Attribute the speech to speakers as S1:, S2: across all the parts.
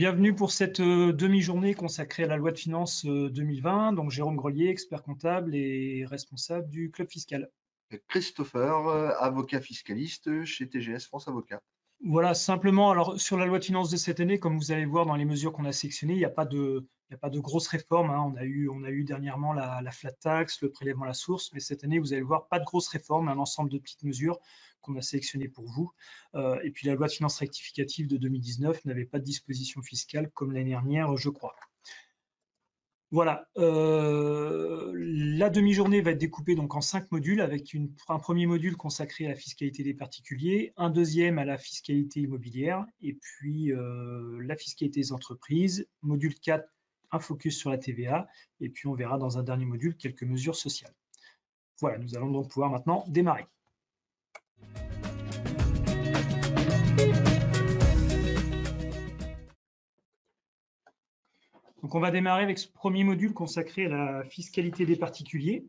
S1: Bienvenue pour cette demi-journée consacrée à la loi de finances 2020. Donc, Jérôme Grelier, expert comptable et responsable du club fiscal.
S2: Christopher, avocat fiscaliste chez TGS France Avocat.
S1: Voilà, simplement, alors sur la loi de finances de cette année, comme vous allez voir dans les mesures qu'on a sélectionnées, il n'y a pas de grosses réformes, hein. On a eu dernièrement la flat tax, le prélèvement à la source, mais cette année, vous allez voir, pas de grosses réformes, un ensemble de petites mesures qu'on a sélectionnées pour vous. Et puis la loi de finances rectificative de 2019 n'avait pas de disposition fiscale comme l'année dernière, je crois. Voilà, la demi-journée va être découpée donc en 5 modules avec un premier module consacré à la fiscalité des particuliers, un deuxième à la fiscalité immobilière et puis la fiscalité des entreprises, module 4, un focus sur la TVA et puis on verra dans un dernier module quelques mesures sociales. Voilà, nous allons donc pouvoir maintenant démarrer. Donc on va démarrer avec ce premier module consacré à la fiscalité des particuliers.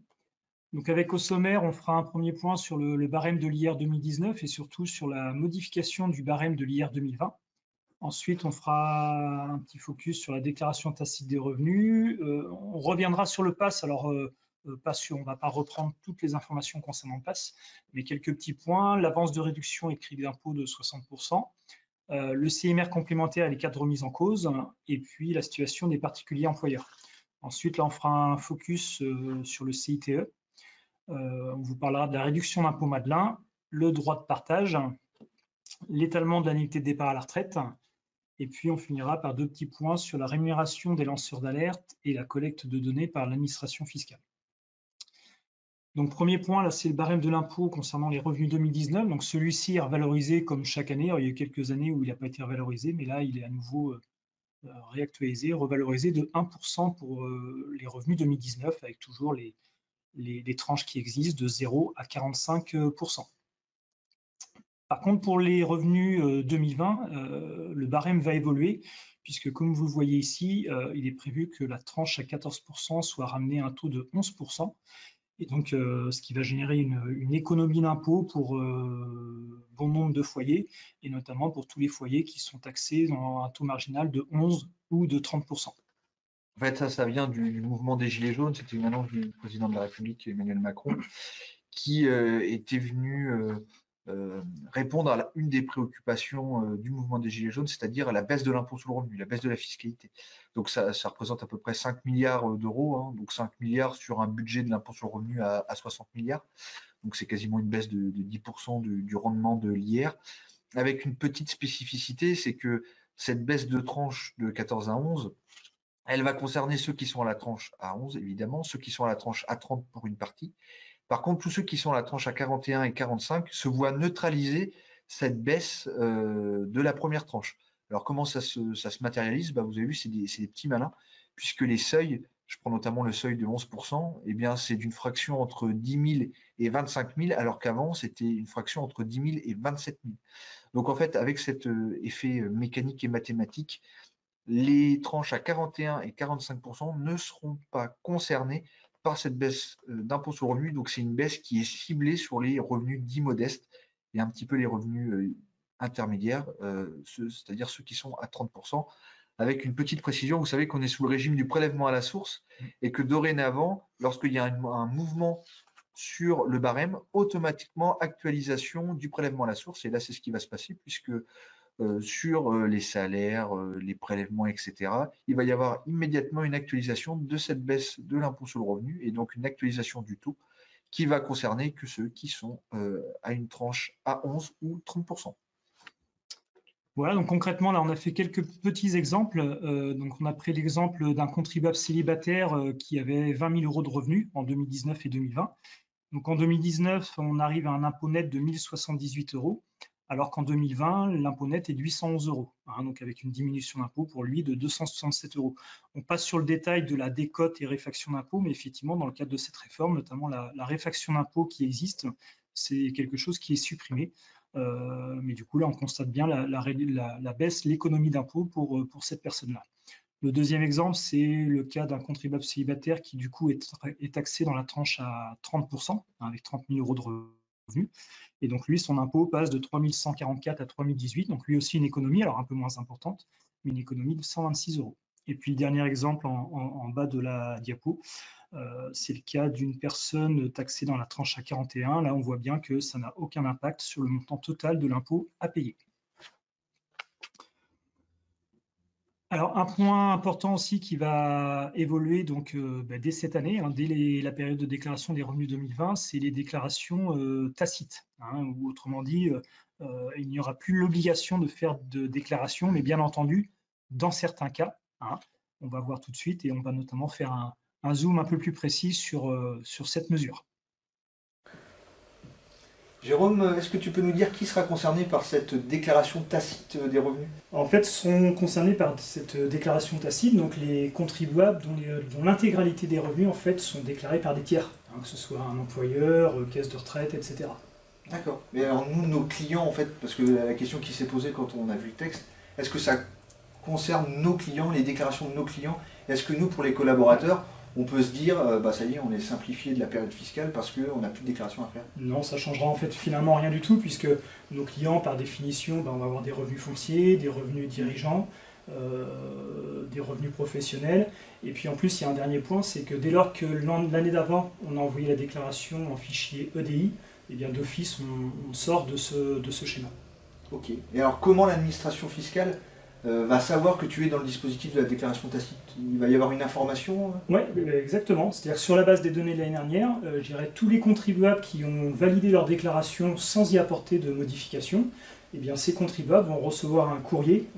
S1: Donc avec au sommaire, on fera un premier point sur le barème de l'IR 2019 et surtout sur la modification du barème de l'IR 2020. Ensuite, on fera un petit focus sur la déclaration tacite des revenus. On reviendra sur le PAS. Alors, on ne va pas reprendre toutes les informations concernant le PAS, mais quelques petits points. L'avance de réduction et crédit d'impôt de 60%. Le CMR complémentaire et les cas de remise en cause, et puis la situation des particuliers employeurs. Ensuite, là, on fera un focus sur le CITE. On vous parlera de la réduction d'impôt Madelin, le droit de partage, l'étalement de l'annuité de départ à la retraite, et puis on finira par 2 petits points sur la rémunération des lanceurs d'alerte et la collecte de données par l'administration fiscale. Donc premier point, là c'est le barème de l'impôt concernant les revenus 2019. Donc celui-ci est revalorisé comme chaque année. Alors, il y a eu quelques années où il n'a pas été revalorisé, mais là il est à nouveau réactualisé, revalorisé de 1% pour les revenus 2019, avec toujours les tranches qui existent de 0 à 45%. Par contre, pour les revenus 2020, le barème va évoluer, puisque comme vous le voyez ici, il est prévu que la tranche à 14% soit ramenée à un taux de 11%. Et donc, ce qui va générer une économie d'impôt pour bon nombre de foyers, et notamment pour tous les foyers qui sont taxés dans un taux marginal de 11 ou de 30%.
S2: En fait, ça vient du mouvement des Gilets jaunes. C'était une annonce du président de la République, Emmanuel Macron, qui était venu répondre à une des préoccupations du mouvement des Gilets jaunes, c'est-à-dire à la baisse de l'impôt sur le revenu, la baisse de la fiscalité. Donc ça représente à peu près 5 milliards d'euros, hein, donc 5 milliards sur un budget de l'impôt sur le revenu à 60 milliards. Donc c'est quasiment une baisse de 10% du rendement de l'IR, avec une petite spécificité, c'est que cette baisse de tranche de 14 à 11, elle va concerner ceux qui sont à la tranche à 11, évidemment, ceux qui sont à la tranche à 30 pour une partie. Par contre, tous ceux qui sont à la tranche à 41 et 45 se voient neutraliser cette baisse de la première tranche. Alors, comment ça se matérialise? Vous avez vu, c'est des petits malins, puisque les seuils, je prends notamment le seuil de 11%, eh bien, c'est d'une fraction entre 10 000 et 25 000, alors qu'avant, c'était une fraction entre 10 000 et 27 000. Donc, en fait, avec cet effet mécanique et mathématique, les tranches à 41 et 45% ne seront pas concernées par cette baisse d'impôt sur le revenu. Donc, c'est une baisse qui est ciblée sur les revenus dits modestes et un petit peu les revenus intermédiaires, c'est-à-dire ceux qui sont à 30%, avec une petite précision. Vous savez qu'on est sous le régime du prélèvement à la source et que dorénavant, lorsqu'il y a un mouvement sur le barème, automatiquement actualisation du prélèvement à la source. Et là, c'est ce qui va se passer puisque sur les salaires, les prélèvements, etc. Il va y avoir immédiatement une actualisation de cette baisse de l'impôt sur le revenu et donc une actualisation du taux qui va concerner que ceux qui sont à une tranche à 11 ou 30%.
S1: Voilà, donc concrètement, là, on a fait quelques petits exemples. Donc, on a pris l'exemple d'un contribuable célibataire qui avait 20 000 euros de revenus en 2019 et 2020. Donc, en 2019, on arrive à un impôt net de 1 078 euros, alors qu'en 2020, l'impôt net est de 811 euros, hein, donc avec une diminution d'impôt pour lui de 267 euros. On passe sur le détail de la décote et réfaction d'impôt, mais effectivement, dans le cadre de cette réforme, notamment la réfaction d'impôt qui existe, c'est quelque chose qui est supprimé. Mais du coup, là, on constate bien la baisse, l'économie d'impôt pour cette personne-là. Le deuxième exemple, c'est le cas d'un contribuable célibataire qui, du coup, est taxé dans la tranche à 30%, avec 30 000 euros de revenus. Et donc, lui, son impôt passe de 3 144 à 3 018, donc lui aussi une économie, alors un peu moins importante, mais une économie de 126 €. Et puis le dernier exemple en bas de la diapo, c'est le cas d'une personne taxée dans la tranche A41. Là, on voit bien que ça n'a aucun impact sur le montant total de l'impôt à payer. Alors, un point important aussi qui va évoluer donc, dès cette année, dès la période de déclaration des revenus 2020, c'est les déclarations tacites, ou autrement dit, il n'y aura plus l'obligation de faire de déclaration, mais bien entendu, dans certains cas, on va voir tout de suite et on va notamment faire un zoom un peu plus précis sur cette mesure.
S3: Jérôme, est-ce que tu peux nous dire qui sera concerné par cette déclaration tacite des revenus?
S1: En fait, sont concernés par cette déclaration tacite donc les contribuables dont l'intégralité des revenus en fait sont déclarés par des tiers, que ce soit un employeur, caisse de retraite, etc.
S3: D'accord. Mais alors nous, nos clients, en fait, parce que la question qui s'est posée quand on a vu le texte, est-ce que ça concerne nos clients, les déclarations de nos clients? Est-ce que nous, pour les collaborateurs, on peut se dire, ça y est, on est simplifié de la période fiscale parce qu'on n'a plus de déclaration à faire?
S1: Non, ça changera en fait finalement rien du tout, puisque nos clients, par définition, on va avoir des revenus fonciers, des revenus dirigeants, des revenus professionnels. Et puis en plus, il y a un dernier point, c'est que dès lors que l'année d'avant, on a envoyé la déclaration en fichier EDI, et bien d'office, on sort de ce schéma.
S3: Ok. Et alors, comment l'administration fiscale va savoir que tu es dans le dispositif de la déclaration tacite? Il va y avoir une information?
S1: Oui, exactement. C'est-à-dire que sur la base des données de l'année dernière, je dirais tous les contribuables qui ont validé leur déclaration sans y apporter de modification, eh bien, ces contribuables vont recevoir un courrier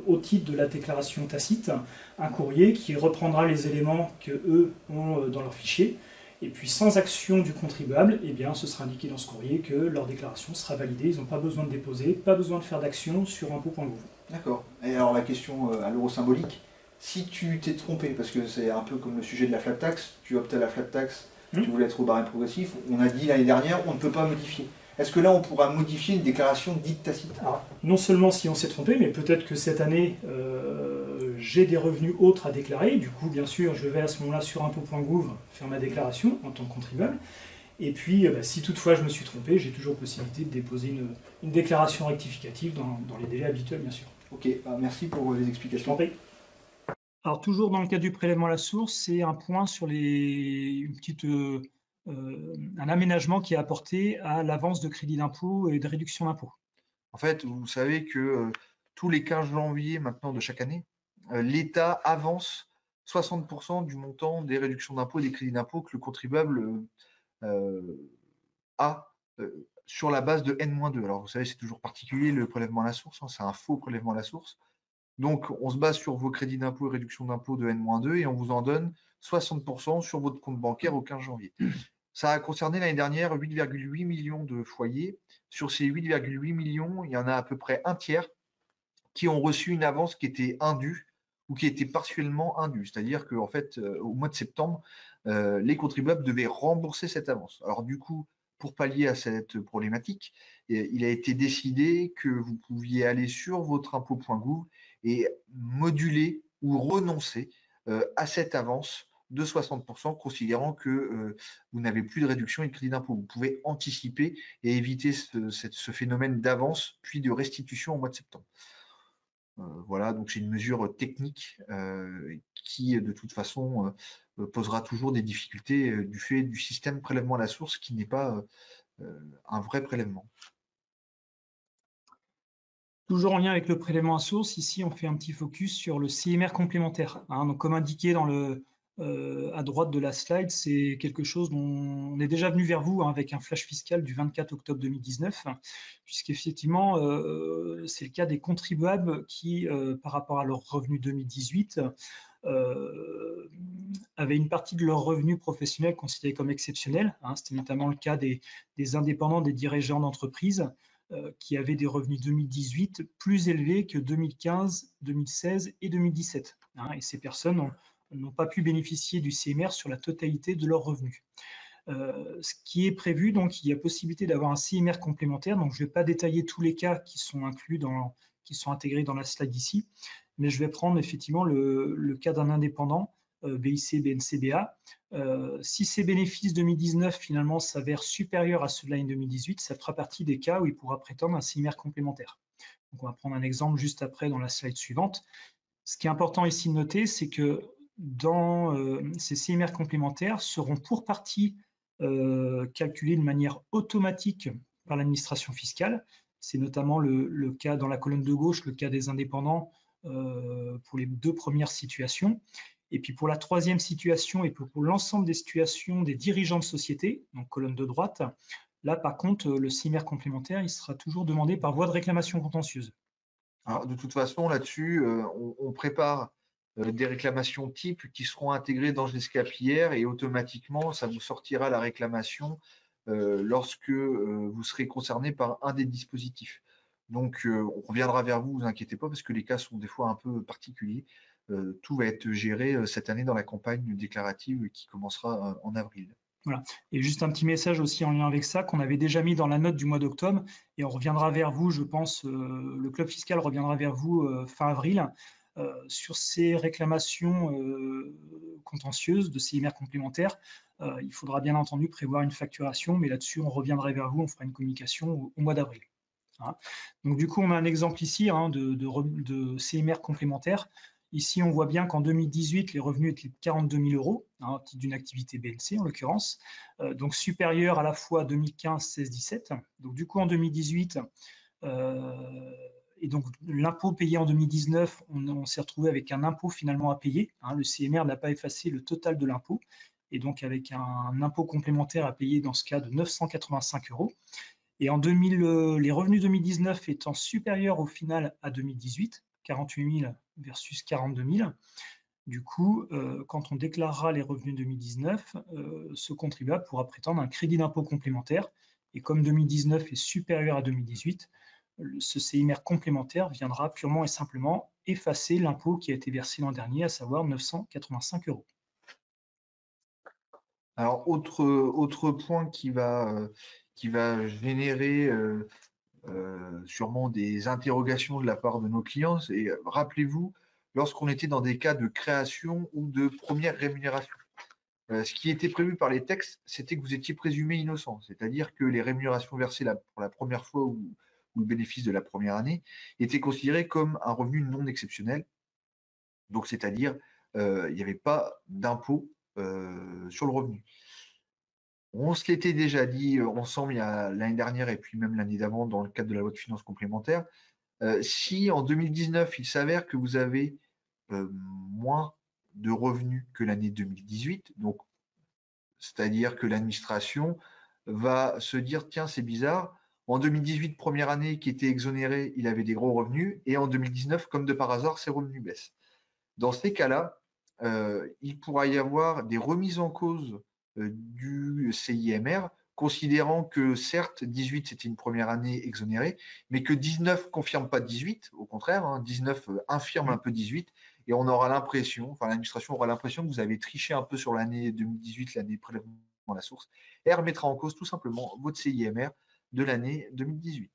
S1: au titre de la déclaration tacite, un courrier qui reprendra les éléments qu'eux ont dans leur fichier. Et puis sans action du contribuable, eh bien, ce sera indiqué dans ce courrier que leur déclaration sera validée. Ils n'ont pas besoin de déposer, pas besoin de faire d'action sur impôt.gouv.
S3: D'accord. Et alors la question à l'euro symbolique, si tu t'es trompé, parce que c'est un peu comme le sujet de la flat tax, tu optes à la flat tax, tu voulais être au barème progressif, on a dit l'année dernière on ne peut pas modifier. Est-ce que là on pourra modifier une déclaration dite tacite?
S1: Alors, non seulement si on s'est trompé, mais peut-être que cette année j'ai des revenus autres à déclarer. Du coup, bien sûr, je vais à ce moment-là sur impôt.gouv faire ma déclaration en tant que contribuable. Et puis, si toutefois je me suis trompé, j'ai toujours possibilité de déposer une déclaration rectificative dans les délais habituels, bien sûr.
S3: Ok, merci pour les explications.
S1: Je t'en prie. Alors, toujours dans le cas du prélèvement à la source, c'est un point sur un aménagement qui est apporté à l'avance de crédit d'impôt et de réduction d'impôt.
S2: En fait, vous savez que tous les 15 janvier maintenant de chaque année, l'État avance 60% du montant des réductions d'impôt et des crédits d'impôt que le contribuable a sur la base de N-2. Alors, vous savez, c'est toujours particulier le prélèvement à la source, c'est un faux prélèvement à la source. Donc, on se base sur vos crédits d'impôt et réductions d'impôt de N-2 et on vous en donne 60% sur votre compte bancaire au 15 janvier. Ça a concerné l'année dernière 8,8 millions de foyers. Sur ces 8,8 millions, il y en a à peu près un tiers qui ont reçu une avance qui était indue ou qui était partiellement indue. C'est-à-dire qu'en fait, au mois de septembre, les contribuables devaient rembourser cette avance. Alors du coup, pour pallier à cette problématique, il a été décidé que vous pouviez aller sur votre impôt.gouv et moduler ou renoncer à cette avance de 60%, considérant que vous n'avez plus de réduction et de crédit d'impôt. Vous pouvez anticiper et éviter ce phénomène d'avance puis de restitution au mois de septembre. Voilà, donc c'est une mesure technique qui, de toute façon, posera toujours des difficultés du fait du système prélèvement à la source qui n'est pas un vrai prélèvement.
S1: Toujours en lien avec le prélèvement à source, ici on fait un petit focus sur le CMR complémentaire. Donc comme indiqué à droite de la slide, c'est quelque chose dont on est déjà venu vers vous avec un flash fiscal du 24 octobre 2019, puisqu'effectivement c'est le cas des contribuables qui, par rapport à leur revenu 2018, avaient une partie de leurs revenus professionnels considérés comme exceptionnels. C'était notamment le cas des indépendants, des dirigeants d'entreprise, qui avaient des revenus 2018 plus élevés que 2015, 2016 et 2017. Et ces personnes n'ont pas pu bénéficier du CMR sur la totalité de leurs revenus. Ce qui est prévu, donc il y a possibilité d'avoir un CMR complémentaire. Donc je ne vais pas détailler tous les cas qui sont intégrés dans la slide ici, mais je vais prendre effectivement le cas d'un indépendant, BIC, BNC, BA. Si ses bénéfices 2019 finalement s'avèrent supérieurs à ceux de l'année 2018, ça fera partie des cas où il pourra prétendre un CMR complémentaire. Donc, on va prendre un exemple juste après dans la slide suivante. Ce qui est important ici de noter, c'est que dans ces CMR complémentaires seront pour partie calculés de manière automatique par l'administration fiscale. C'est notamment le cas dans la colonne de gauche, le cas des indépendants pour les 2 premières situations. Et puis pour la 3e situation et pour l'ensemble des situations des dirigeants de société, donc colonne de droite, là par contre le CMR complémentaire il sera toujours demandé par voie de réclamation contentieuse.
S2: Alors, de toute façon, là-dessus, on prépare des réclamations types qui seront intégrées dans GSCAPIR et automatiquement, ça vous sortira la réclamation lorsque vous serez concerné par un des dispositifs. Donc, on reviendra vers vous, vous inquiétez pas, parce que les cas sont des fois un peu particuliers. Tout va être géré cette année dans la campagne déclarative qui commencera en avril.
S1: Voilà. Et juste un petit message aussi en lien avec ça qu'on avait déjà mis dans la note du mois d'octobre et on reviendra vers vous, je pense, le club fiscal reviendra vers vous fin avril sur ces réclamations contentieuses de CMR complémentaires. Il faudra bien entendu prévoir une facturation, mais là-dessus on reviendra vers vous, on fera une communication au mois d'avril. Hein. Donc du coup on a un exemple ici de CMR complémentaire. Ici, on voit bien qu'en 2018, les revenus étaient de 42 000 euros, hein, d'une activité BNC en l'occurrence, donc supérieur à la fois à 2015, 16, 17. Donc du coup, en 2018, et donc l'impôt payé en 2019, on s'est retrouvé avec un impôt finalement à payer. Hein, le CMR n'a pas effacé le total de l'impôt, et donc avec un impôt complémentaire à payer dans ce cas de 985 euros. Et en 2000, les revenus 2019 étant supérieurs au final à 2018, 48 000 versus 42 000. Du coup, quand on déclarera les revenus 2019, ce contribuable pourra prétendre un crédit d'impôt complémentaire. Et comme 2019 est supérieur à 2018, ce CMR complémentaire viendra purement et simplement effacer l'impôt qui a été versé l'an dernier, à savoir 985 euros.
S2: Alors, autre point qui va générer sûrement des interrogations de la part de nos clients. Et rappelez-vous, lorsqu'on était dans des cas de création ou de première rémunération, ce qui était prévu par les textes, c'était que vous étiez présumé innocent, c'est-à-dire que les rémunérations versées pour la première fois ou le bénéfice de la première année étaient considérés comme un revenu non exceptionnel. Donc, c'est-à-dire, il n'y avait pas d'impôt sur le revenu. On se l'était déjà dit ensemble l'année dernière et puis même l'année d'avant dans le cadre de la loi de finances complémentaire. Si en 2019, il s'avère que vous avez moins de revenus que l'année 2018, donc c'est-à-dire que l'administration va se dire tiens, c'est bizarre, en 2018, première année qui était exonérée, il avait des gros revenus, et en 2019, comme de par hasard, ses revenus baissent. Dans ces cas-là, il pourra y avoir des remises en cause du CIMR, considérant que certes, 18 c'était une première année exonérée, mais que 19 confirme pas 18, au contraire, hein, 19 infirme un peu 18, et on aura l'impression, enfin l'administration aura l'impression que vous avez triché un peu sur l'année 2018, l'année prélèvement à la source, et elle remettra en cause tout simplement votre CIMR de l'année 2018.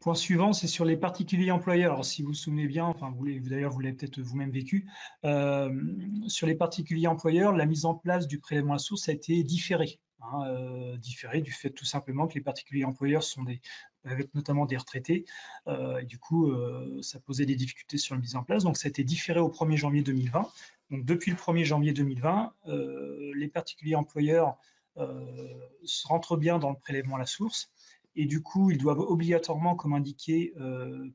S1: Point suivant, c'est sur les particuliers employeurs. Alors, si vous vous souvenez bien, enfin, d'ailleurs, vous l'avez peut-être vous-même vécu, sur les particuliers employeurs, la mise en place du prélèvement à la source a été différée. Hein, différée du fait tout simplement que les particuliers employeurs sont avec notamment des retraités. Et du coup, ça posait des difficultés sur la mise en place. Donc, ça a été différé au 1er janvier 2020. Donc, depuis le 1er janvier 2020, les particuliers employeurs rentrent bien dans le prélèvement à la source. Et du coup, ils doivent obligatoirement, comme indiqué,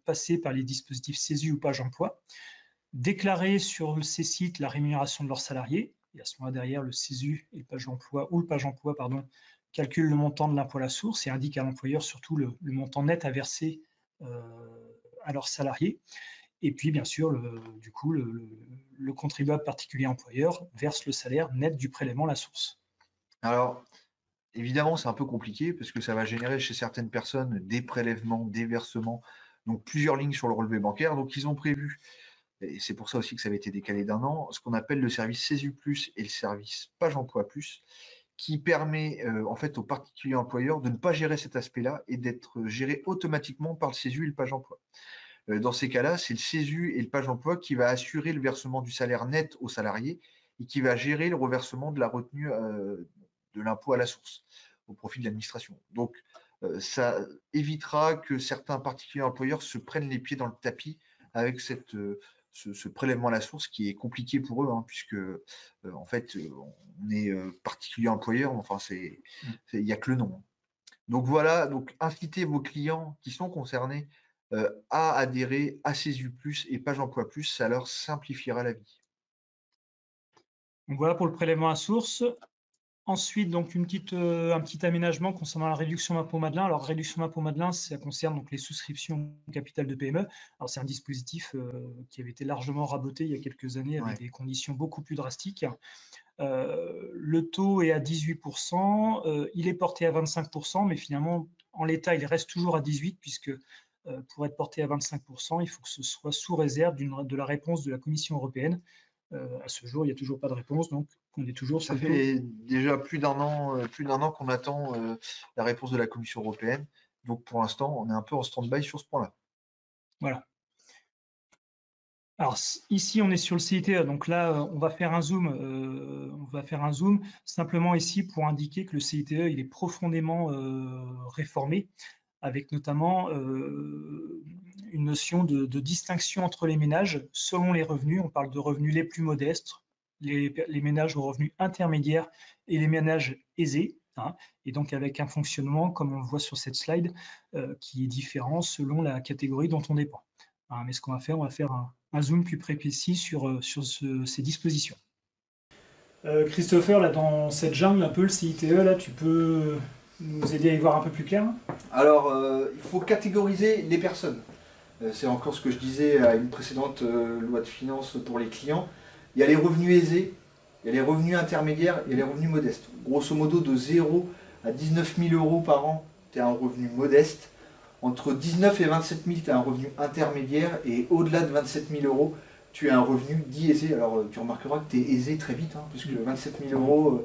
S1: passer par les dispositifs CESU ou page emploi, déclarer sur ces sites la rémunération de leurs salariés, et à ce moment-là, derrière, le CESU et le page emploi, calcule le montant de l'impôt à la source et indique à l'employeur surtout le montant net à verser à leurs salariés. Et puis, bien sûr, le contribuable particulier employeur verse le salaire net du prélèvement à la source.
S2: Alors, évidemment, c'est un peu compliqué parce que ça va générer chez certaines personnes des prélèvements, des versements, donc plusieurs lignes sur le relevé bancaire. Donc, ils ont prévu, et c'est pour ça aussi que ça avait été décalé d'un an, ce qu'on appelle le service CESU+, et le service Page Emploi+, qui permet en fait aux particuliers employeurs de ne pas gérer cet aspect-là et d'être géré automatiquement par le CESU et le Page Emploi. Dans ces cas-là, c'est le CESU et le Page Emploi qui va assurer le versement du salaire net aux salariés et qui va gérer le reversement de la retenue de l'impôt à la source au profit de l'administration. Donc, ça évitera que certains particuliers employeurs se prennent les pieds dans le tapis avec ce prélèvement à la source qui est compliqué pour eux, hein, puisque en fait, on est particulier employeur, enfin, il n'y a que le nom. Donc voilà, donc incitez vos clients qui sont concernés à adhérer à CESU+, et Page Emploi+, ça leur simplifiera la vie.
S1: Donc voilà pour le prélèvement à source. Ensuite, donc un petit aménagement concernant la réduction d'impôt Madelin. Alors, réduction d'impôt Madelin, ça concerne donc les souscriptions au capital de PME. Alors, c'est un dispositif qui avait été largement raboté il y a quelques années avec des conditions beaucoup plus drastiques. Le taux est à 18%, il est porté à 25%, mais finalement, en l'état, il reste toujours à 18%, puisque pour être porté à 25%, il faut que ce soit sous réserve de la réponse de la Commission européenne. À ce jour, il n'y a toujours pas de réponse, donc on est toujours sur
S2: Ça fait déjà plus d'un an qu'on attend la réponse de la Commission européenne. Donc pour l'instant, on est un peu en stand-by sur ce point-là.
S1: Voilà. Alors ici, on est sur le CITE, donc là, on va faire un zoom. Simplement ici pour indiquer que le CITE, il est profondément réformé, avec notamment une notion de distinction entre les ménages selon les revenus. On parle de revenus les plus modestes, les ménages aux revenus intermédiaires et les ménages aisés, hein, et donc avec un fonctionnement, comme on le voit sur cette slide, qui est différent selon la catégorie dont on dépend. Hein, mais ce qu'on va faire, on va faire un zoom plus précis sur ces dispositions. Christopher, là, dans cette jungle, un peu le CITE, là, tu peux nous aider à y voir un peu plus clair?
S3: Alors, il faut catégoriser les personnes. C'est encore ce que je disais à une précédente loi de finances pour les clients. Il y a les revenus aisés, il y a les revenus intermédiaires, il y a les revenus modestes. Grosso modo, de 0 à 19 000 euros par an, tu as un revenu modeste. Entre 19 et 27 000, tu as un revenu intermédiaire. Et au-delà de 27 000 euros, tu as un revenu dit aisé. Alors, tu remarqueras que tu es aisé très vite, hein, puisque 27 000 euros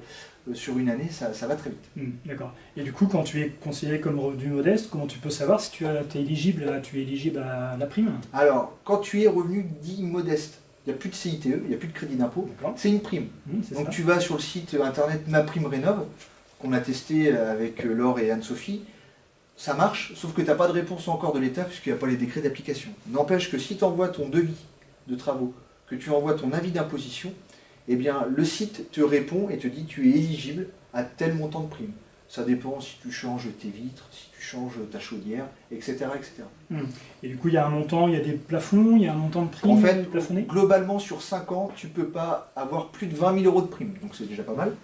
S3: sur une année, ça va très vite.
S1: D'accord. Et du coup, quand tu es considéré comme revenu modeste, comment tu peux savoir si tu es éligible à la prime?
S3: Alors, quand tu es revenu dit modeste, il n'y a plus de CITE, il n'y a plus de crédit d'impôt, c'est une prime. Donc tu vas sur le site internet Ma Prime Rénov', qu'on a testé avec Laure et Anne-Sophie. Ça marche, sauf que tu n'as pas de réponse encore de l'État puisqu'il n'y a pas les décrets d'application. N'empêche que si tu envoies ton devis de travaux, que tu envoies ton avis d'imposition, eh bien le site te répond et te dit tu es éligible à tel montant de prime. Ça dépend si tu changes tes vitres, si tu changes ta chaudière, etc. etc.
S1: Et du coup, il y a un montant, il y a des plafonds, il y a un montant de prime
S3: en fait,
S1: plafonné?
S3: Globalement, sur 5 ans, tu ne peux pas avoir plus de 20 000 euros de prime. Donc c'est déjà pas mal.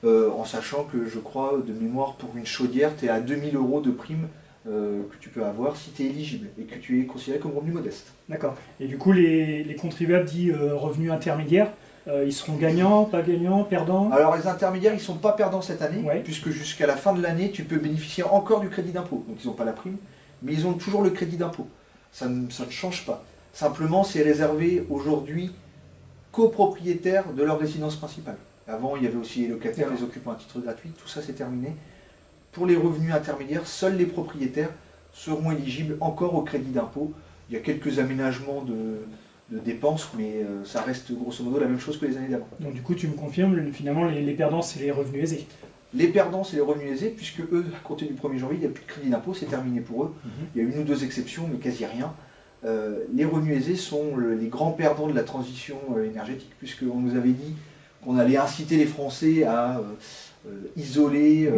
S3: En sachant que je crois, de mémoire, pour une chaudière, tu es à 2 000 euros de prime que tu peux avoir si tu es éligible et que tu es considéré comme revenu modeste.
S1: D'accord. Et du coup, les contribuables dits revenus intermédiaires, ils seront gagnants, pas gagnants, perdants?
S3: Alors les intermédiaires, ils ne sont pas perdants cette année, puisque jusqu'à la fin de l'année, tu peux bénéficier encore du crédit d'impôt. Donc ils n'ont pas la prime, mais ils ont toujours le crédit d'impôt. Ça ne change pas. Simplement, c'est réservé aujourd'hui qu'aux propriétaires de leur résidence principale. Avant, il y avait aussi les locataires, les occupants à titre gratuit, tout ça c'est terminé. Pour les revenus intermédiaires, seuls les propriétaires seront éligibles encore au crédit d'impôt. Il y a quelques aménagements de dépenses, mais ça reste grosso modo la même chose que les années d'avant.
S1: Donc du coup, tu me confirmes, finalement, les perdants, c'est les revenus aisés?
S3: Les perdants, c'est les revenus aisés, puisque eux, à compter du 1er janvier, il n'y a plus de crédit d'impôt, c'est terminé pour eux. Il y a une ou deux exceptions, mais quasi rien. Les revenus aisés sont les grands perdants de la transition énergétique, puisqu'on nous avait dit qu'on allait inciter les Français à isoler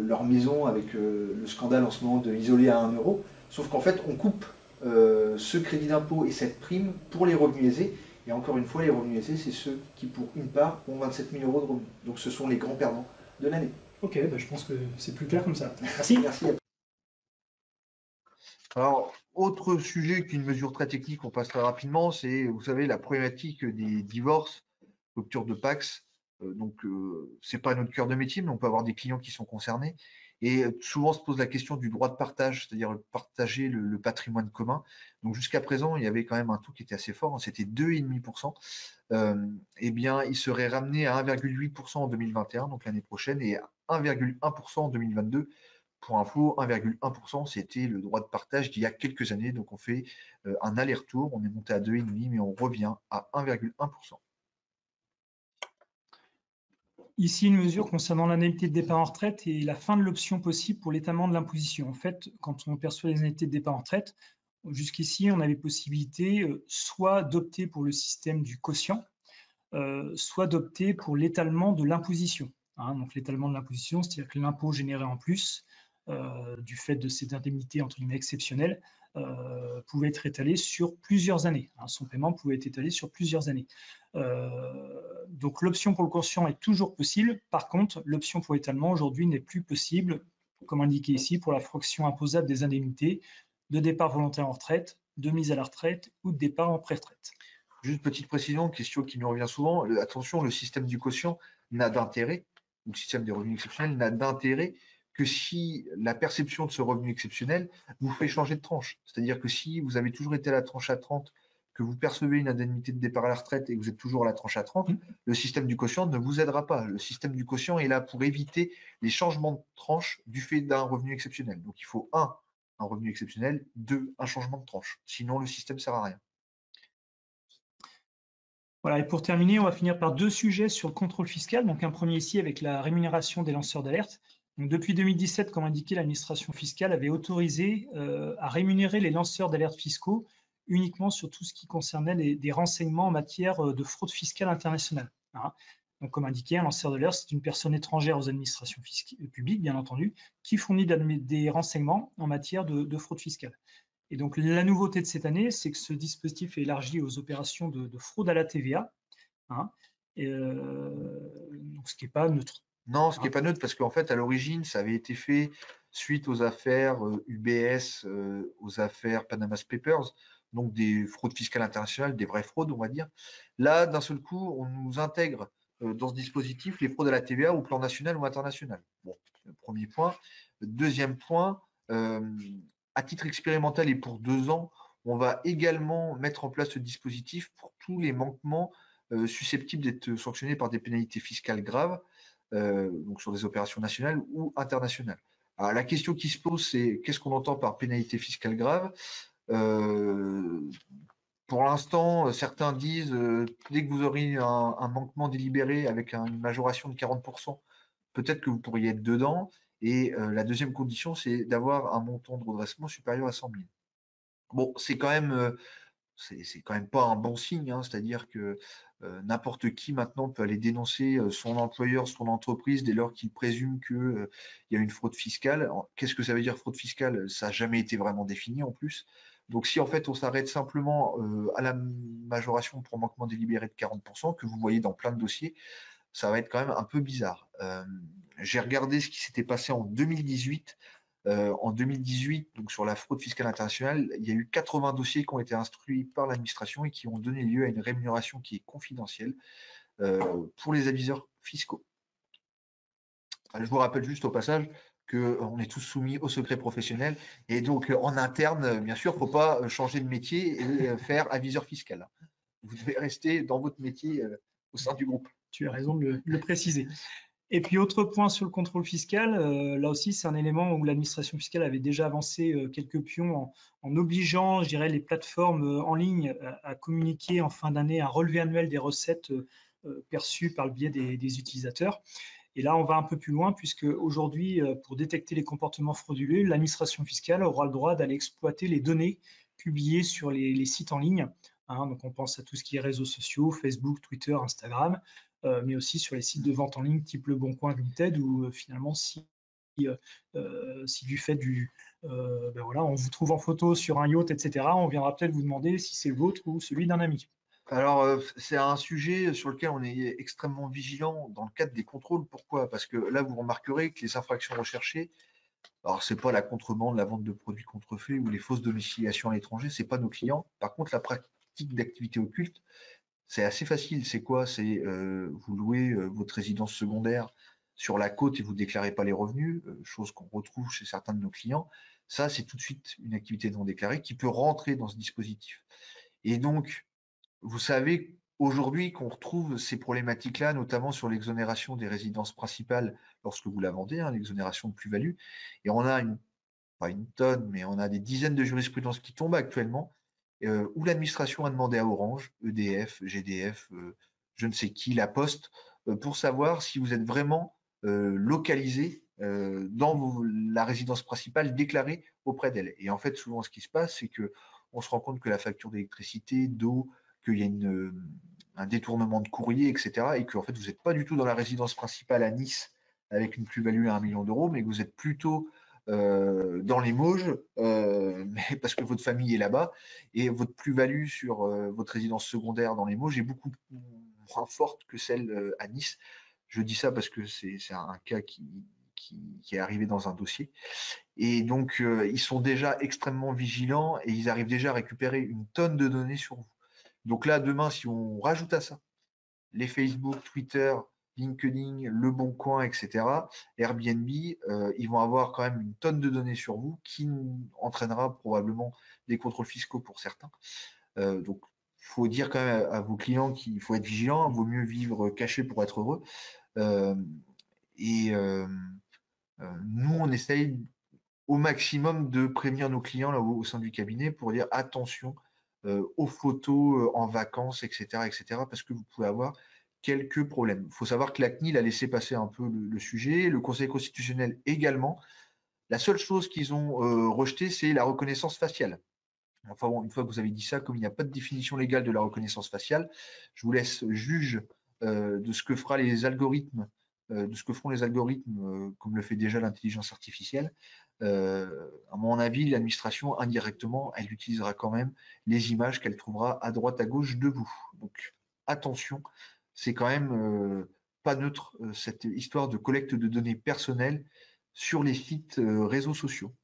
S3: leur maison avec le scandale en ce moment de isoler à 1 euro. Sauf qu'en fait, on coupe ce crédit d'impôt et cette prime pour les revenus aisés. Et encore une fois, les revenus aisés, c'est ceux qui, pour une part, ont 27 000 euros de revenus. Donc ce sont les grands perdants de l'année.
S1: Ok, je pense que c'est plus clair comme ça. Merci.
S3: Merci.
S2: Alors, autre sujet qu'une mesure très technique, on passe très rapidement, c'est, vous savez, la problématique des divorces, rupture de Pacs. C'est pas notre cœur de métier, mais on peut avoir des clients qui sont concernés. Et souvent se pose la question du droit de partage, c'est-à-dire partager le patrimoine commun. Donc jusqu'à présent, il y avait quand même un taux qui était assez fort, hein, c'était 2,5%. Eh bien, il serait ramené à 1,8% en 2021, donc l'année prochaine, et à 1,1% en 2022. Pour info, 1,1%, c'était le droit de partage d'il y a quelques années. Donc on fait un aller-retour, on est monté à 2,5%, mais on revient à 1,1%.
S1: Ici, une mesure concernant l'indemnité de départ en retraite et la fin de l'option possible pour l'étalement de l'imposition. En fait, quand on perçoit les indemnités de départ en retraite, jusqu'ici, on avait possibilité soit d'opter pour le système du quotient, soit d'opter pour l'étalement de l'imposition. Donc l'étalement de l'imposition, c'est-à-dire que l'impôt généré en plus du fait de cette indemnité entre guillemets exceptionnelle pouvait être étalé sur plusieurs années. Son paiement pouvait être étalé sur plusieurs années. Donc l'option pour le quotient est toujours possible. Par contre, l'option pour étalement aujourd'hui n'est plus possible, comme indiqué ici, pour la fraction imposable des indemnités de départ volontaire en retraite, de mise à la retraite ou de départ en pré-retraite.
S2: Juste petite précision, question qui nous revient souvent. Attention, le système du quotient n'a d'intérêt, ou le système des revenus exceptionnels n'a d'intérêt que si la perception de ce revenu exceptionnel vous fait changer de tranche. C'est-à-dire que si vous avez toujours été à la tranche à 30, que vous percevez une indemnité de départ à la retraite et que vous êtes toujours à la tranche à 30, le système du quotient ne vous aidera pas. Le système du quotient est là pour éviter les changements de tranche du fait d'un revenu exceptionnel. Donc il faut un revenu exceptionnel, 2, un changement de tranche. Sinon, le système ne sert à rien.
S1: Voilà, et pour terminer, on va finir par 2 sujets sur le contrôle fiscal. Donc un premier ici avec la rémunération des lanceurs d'alerte. Donc depuis 2017, comme indiqué, l'administration fiscale avait autorisé à rémunérer les lanceurs d'alerte fiscaux uniquement sur tout ce qui concernait des renseignements en matière de fraude fiscale internationale. Donc comme indiqué, un lanceur d'alerte, c'est une personne étrangère aux administrations publiques, bien entendu, qui fournit des renseignements en matière de fraude fiscale. Et donc, la nouveauté de cette année, c'est que ce dispositif est élargi aux opérations de fraude à la TVA, donc ce qui n'est pas neutre.
S2: Non, ce qui n'est pas neutre, parce qu'en fait, à l'origine, ça avait été fait suite aux affaires UBS, aux affaires Panama Papers, donc des fraudes fiscales internationales, des vraies fraudes, on va dire. Là, d'un seul coup, on nous intègre dans ce dispositif les fraudes à la TVA au plan national ou international. Bon, premier point. Deuxième point, à titre expérimental et pour 2 ans, on va également mettre en place ce dispositif pour tous les manquements susceptibles d'être sanctionnés par des pénalités fiscales graves, donc sur des opérations nationales ou internationales. Alors, la question qui se pose, c'est qu'est-ce qu'on entend par pénalité fiscale grave? Pour l'instant, certains disent dès que vous aurez un manquement délibéré avec une majoration de 40%, peut-être que vous pourriez être dedans. Et la deuxième condition, c'est d'avoir un montant de redressement supérieur à 100 000. Bon, c'est quand même pas un bon signe, c'est-à-dire que n'importe qui maintenant peut aller dénoncer son employeur, son entreprise dès lors qu'il présume qu'il y a une fraude fiscale. Qu'est-ce que ça veut dire fraude fiscale? Ça n'a jamais été vraiment défini en plus. Donc si en fait on s'arrête simplement à la majoration pour manquement délibéré de 40%, que vous voyez dans plein de dossiers, ça va être quand même un peu bizarre. J'ai regardé ce qui s'était passé en 2018. En 2018, donc sur la fraude fiscale internationale, il y a eu 80 dossiers qui ont été instruits par l'administration et qui ont donné lieu à une rémunération qui est confidentielle pour les aviseurs fiscaux. Je vous rappelle juste au passage qu'on est tous soumis au secret professionnel et donc en interne, bien sûr, il ne faut pas changer de métier et faire aviseur fiscal. Vous devez rester dans votre métier au sein du groupe.
S1: Tu as raison de le préciser. Et puis, autre point sur le contrôle fiscal, là aussi, c'est un élément où l'administration fiscale avait déjà avancé quelques pions en obligeant, je dirais, les plateformes en ligne à communiquer en fin d'année un relevé annuel des recettes perçues par le biais des utilisateurs. Et là, on va un peu plus loin, puisque aujourd'hui, pour détecter les comportements frauduleux, l'administration fiscale aura le droit d'aller exploiter les données publiées sur les sites en ligne. Donc, on pense à tout ce qui est réseaux sociaux, Facebook, Twitter, Instagram, mais aussi sur les sites de vente en ligne type Le Bon Coin, Vinted, où finalement, si du fait on vous trouve en photo sur un yacht, etc., on viendra peut-être vous demander si c'est le vôtre ou celui d'un ami.
S2: Alors, c'est un sujet sur lequel on est extrêmement vigilant dans le cadre des contrôles. Pourquoi? Parce que là, vous remarquerez que les infractions recherchées, alors c'est pas la contrebande, la vente de produits contrefaits ou les fausses domiciliations à l'étranger, c'est pas nos clients. Par contre, la pratique d'activité occulte, c'est assez facile. C'est quoi? C'est vous louez votre résidence secondaire sur la côte et vous déclarez pas les revenus, chose qu'on retrouve chez certains de nos clients. Ça, c'est tout de suite une activité non déclarée qui peut rentrer dans ce dispositif. Et donc, vous savez aujourd'hui qu'on retrouve ces problématiques-là, notamment sur l'exonération des résidences principales lorsque vous la vendez, l'exonération de plus-value. Et on a pas une tonne, mais on a des dizaines de jurisprudences qui tombent actuellement, où l'administration a demandé à Orange, EDF, GDF, je ne sais qui, La Poste, pour savoir si vous êtes vraiment localisé dans la résidence principale déclarée auprès d'elle. Et en fait, souvent, ce qui se passe, c'est qu'on se rend compte que la facture d'électricité, d'eau, qu'il y a un détournement de courrier, etc. Et qu'en fait, vous n'êtes pas du tout dans la résidence principale à Nice avec une plus-value à 1 million d'euros, mais que vous êtes plutôt dans les Mauges, mais parce que votre famille est là-bas, et votre plus-value sur votre résidence secondaire dans les Mauges est beaucoup moins forte que celle à Nice. Je dis ça parce que c'est un cas qui est arrivé dans un dossier. Et donc, ils sont déjà extrêmement vigilants et ils arrivent déjà à récupérer une tonne de données sur vous. Donc là, demain, si on rajoute à ça les Facebook, Twitter, LinkedIn, Le Bon Coin, etc., Airbnb, ils vont avoir quand même une tonne de données sur vous qui entraînera probablement des contrôles fiscaux pour certains. Donc, il faut dire quand même à vos clients qu'il faut être vigilant, il vaut mieux vivre caché pour être heureux. Nous, on essaye au maximum de prévenir nos clients là, au sein du cabinet pour dire attention aux photos en vacances, etc., etc., parce que vous pouvez avoir quelques problèmes. Il faut savoir que la CNIL a laissé passer un peu le sujet, le Conseil constitutionnel également. La seule chose qu'ils ont rejetée, c'est la reconnaissance faciale. Enfin bon, une fois que vous avez dit ça, comme il n'y a pas de définition légale de la reconnaissance faciale, je vous laisse juge de ce que feront les algorithmes, comme le fait déjà l'intelligence artificielle. À mon avis, l'administration, indirectement, elle utilisera quand même les images qu'elle trouvera à droite, à gauche de vous. Donc attention, c'est quand même pas neutre cette histoire de collecte de données personnelles sur les sites réseaux sociaux.